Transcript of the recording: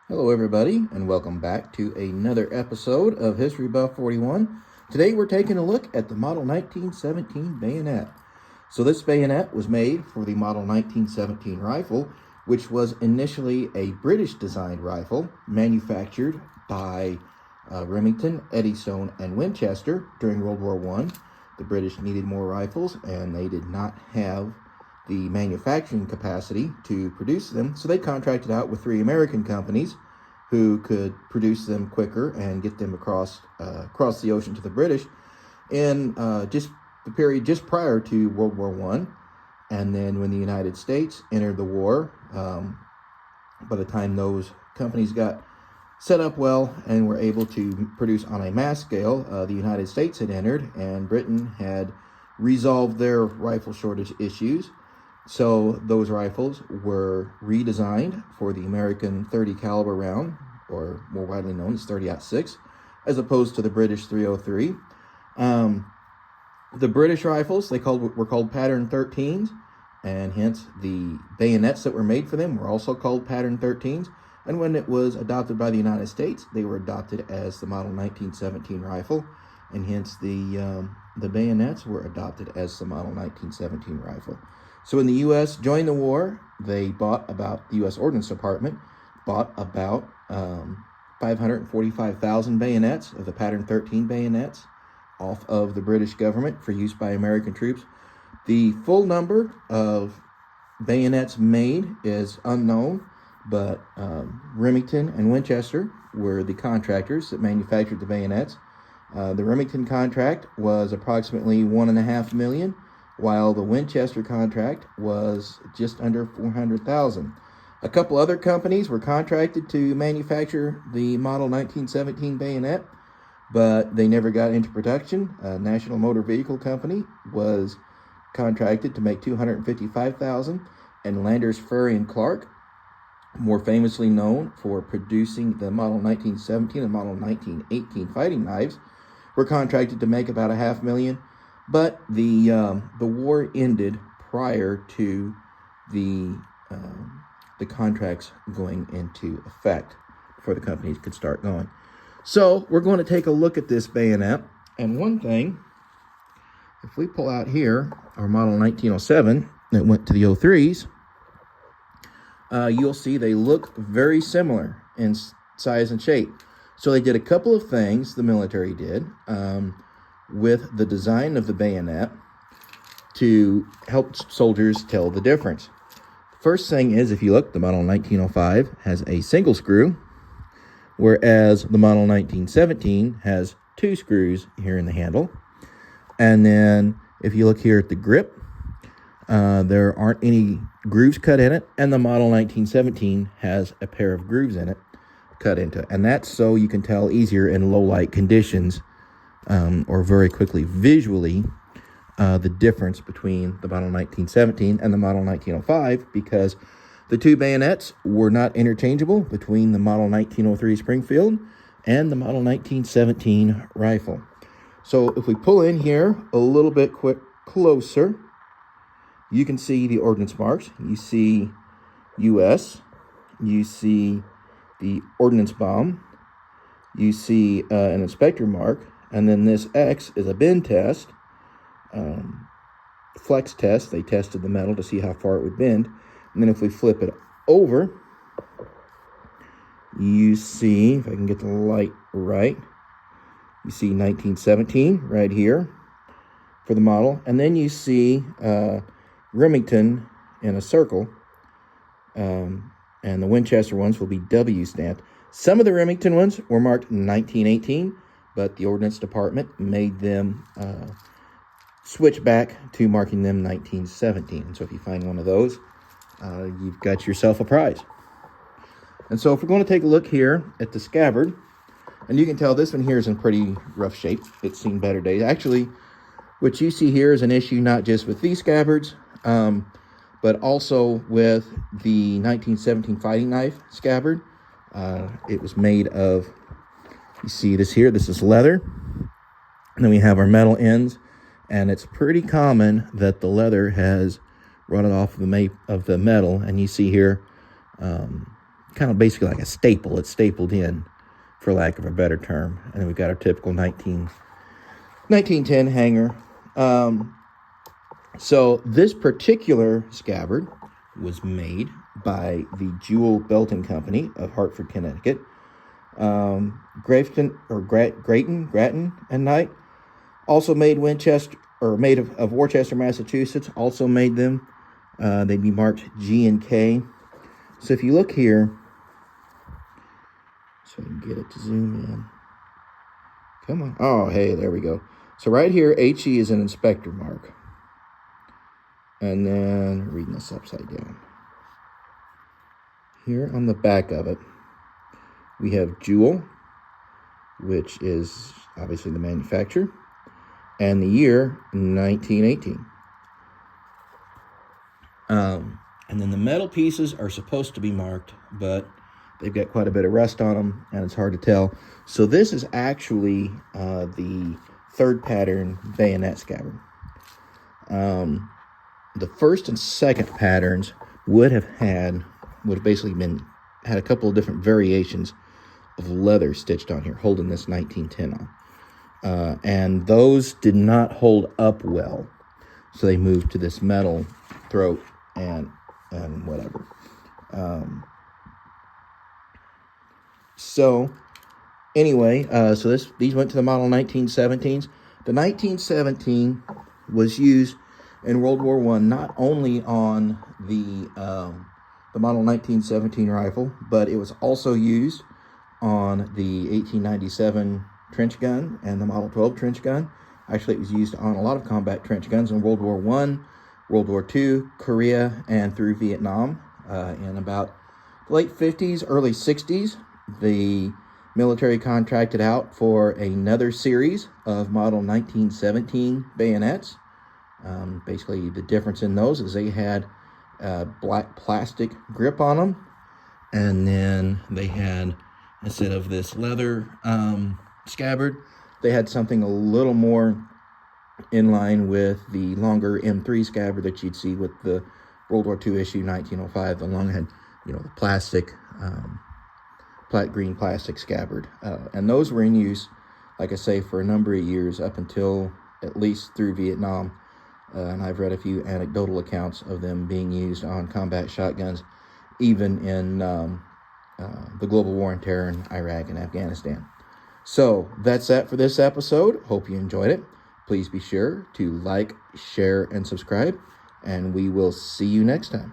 Hello everybody, and welcome back to another episode of History Buff 41. Today we're taking a look at the Model 1917 bayonet. So this bayonet was made for the Model 1917 rifle, which was initially a British-designed rifle manufactured by Remington, Eddystone, and Winchester during World War I. The British needed more rifles, and they did not have the manufacturing capacity to produce them, so they contracted out with 3 American companies who could produce them quicker and get them across the ocean to the British in just the period just prior to World War I. And then when the United States entered the war, by the time those companies got set up well and were able to produce on a mass scale, the United States had entered and Britain had resolved their rifle shortage issues. So those rifles were redesigned for the American 30 caliber round, or more widely known as 30-06, as opposed to the British 303. The British rifles were called pattern 13s, and hence the bayonets that were made for them were also called pattern 13s. And when it was adopted by the United States, they were adopted as the Model 1917 rifle, and hence the bayonets were adopted as the Model 1917 rifle. So when the U.S. joined the war, the U.S. Ordnance Department bought about 545,000 bayonets of the pattern 13 bayonets off of the British government for use by American troops. The full number of bayonets made is unknown, but Remington and Winchester were the contractors that manufactured the bayonets. The Remington contract was approximately $1.5 million, while the Winchester contract was just under $400,000. A couple other companies were contracted to manufacture the Model 1917 bayonet, but they never got into production. National Motor Vehicle Company was contracted to make $255,000, and Landers, Ferry & Clark, more famously known for producing the Model 1917 and Model 1918 fighting knives, were contracted to make about $500,000. But the war ended prior to the contracts going into effect before the companies could start going. So we're going to take a look at this bayonet. And one thing, if we pull out here our Model 1907 that went to the 03s, you'll see they look very similar in size and shape. So they did a couple of things, the military did, with the design of the bayonet to help soldiers tell the difference. First thing is, if you look, the Model 1905 has a single screw, whereas the Model 1917 has 2 screws here in the handle. And then if you look here at the grip, there aren't any grooves cut in it, and the Model 1917 has a pair of grooves in it cut into it. And that's so you can tell easier in low light conditions, or very quickly visually, the difference between the Model 1917 and the Model 1905, because the 2 bayonets were not interchangeable between the Model 1903 Springfield and the Model 1917 rifle. So if we pull in here a little bit closer, you can see the ordnance marks. You see U.S., you see the ordnance bomb, you see an inspector mark, and then this X is a bend test, flex test. They tested the metal to see how far it would bend. And then if we flip it over, you see, if I can get the light right, you see 1917 right here for the model. And then you see Remington in a circle, and the Winchester ones will be W stamped. Some of the Remington ones were marked 1918, but the Ordnance Department made them switch back to marking them 1917. So if you find one of those, you've got yourself a prize. And so if we're going to take a look here at the scabbard, and you can tell this one here is in pretty rough shape. It's seen better days. Actually, what you see here is an issue not just with these scabbards, but also with the 1917 fighting knife scabbard. It was made of, you see this here, this is leather. And then we have our metal ends, and it's pretty common that the leather has rotted off of the metal. And you see here kind of basically like a staple. It's stapled in, for lack of a better term. And then we've got our typical 1910 hanger. So this particular scabbard was made by the GWOT Belting Company of Hartford, Connecticut. Grattan and Knight also made Winchester, or made of Worcester, Massachusetts, also made them. They'd be marked G and K. So if you look here, so I can get it to zoom in. Come on. Oh, hey, there we go. So right here, HE is an inspector mark. And then, reading this upside down. Here on the back of it, we have GWOT, which is obviously the manufacturer, and the year 1918. And then the metal pieces are supposed to be marked, but they've got quite a bit of rust on them, and it's hard to tell. So this is actually the third pattern bayonet scabbard. The first and second patterns would have basically had a couple of different variations of leather stitched on here, holding this 1910 on. And those did not hold up well, so they moved to this metal throat and whatever. So anyway, so these went to the model 1917s. The 1917 was used in World War I, not only on the model 1917 rifle, but it was also used on the 1897 trench gun and the Model 12 trench gun. Actually, it was used on a lot of combat trench guns in World War I, World War II, Korea, and through Vietnam. In about the late 50s, early 60s, the military contracted out for another series of Model 1917 bayonets. Basically, the difference in those is they had black plastic grip on them, and then they had, instead of this leather scabbard, they had something a little more in line with the longer M3 scabbard that you'd see with the World War II issue 1905. The long had, the plastic, green plastic scabbard. And those were in use, like I say, for a number of years up until at least through Vietnam. And I've read a few anecdotal accounts of them being used on combat shotguns, even in the global war on terror in Iraq and Afghanistan. So that's that for this episode. Hope you enjoyed it. Please be sure to like, share, and subscribe, and we will see you next time.